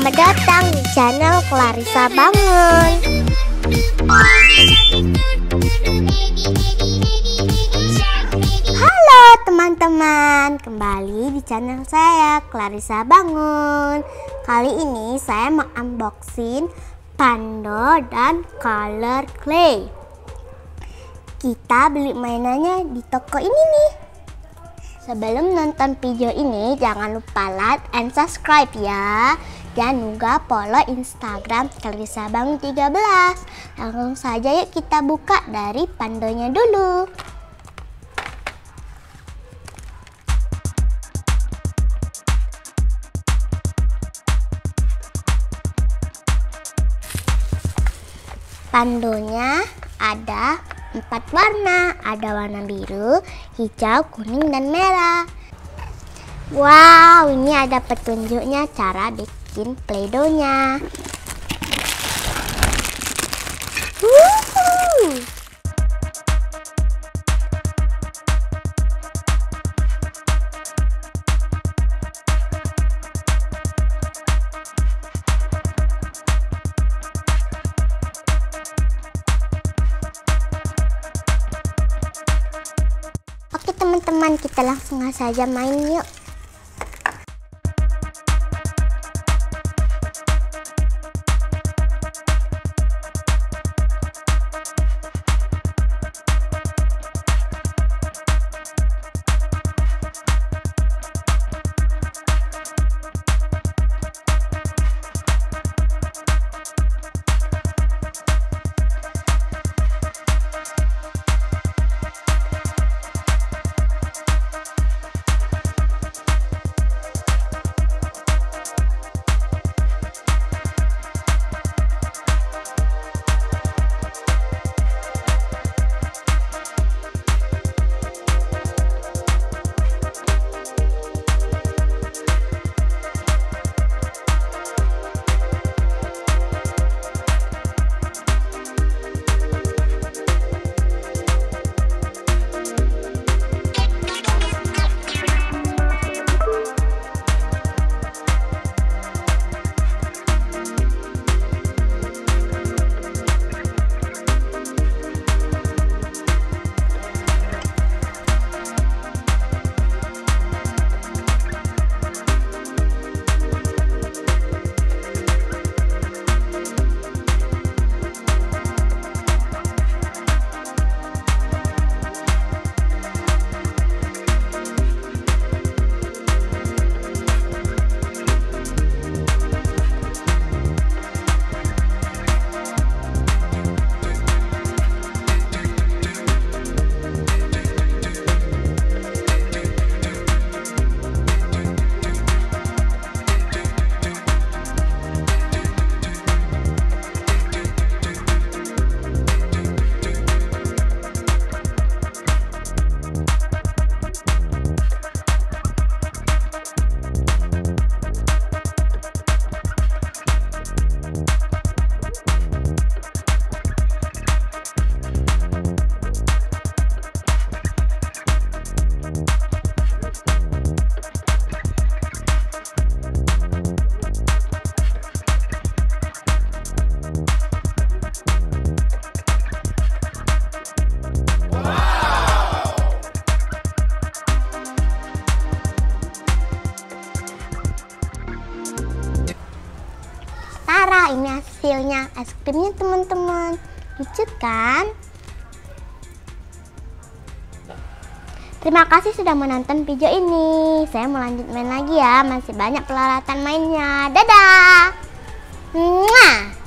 Selamat datang di channel Clarissa Bangun. Halo teman-teman, kembali di channel saya Clarissa Bangun. Kali ini saya mau unboxing panda dan color clay. Kita beli mainannya di toko ini nih. Sebelum nonton video ini, jangan lupa like and subscribe ya. Dan juga follow Instagram Clarissa Bangun 13. Langsung saja yuk kita buka dari pandonya dulu. Pandonya ada 4 warna, ada warna biru, hijau, kuning, dan merah. Wow, ini ada petunjuknya cara bikin play-doh-nya. Oke teman-teman, kita langsung saja main yuk. Ini hasilnya es krimnya teman-teman, lucu kan? Terima kasih sudah menonton video ini. Saya mau lanjut main lagi ya, masih banyak peralatan mainnya. Dadah. Mwah.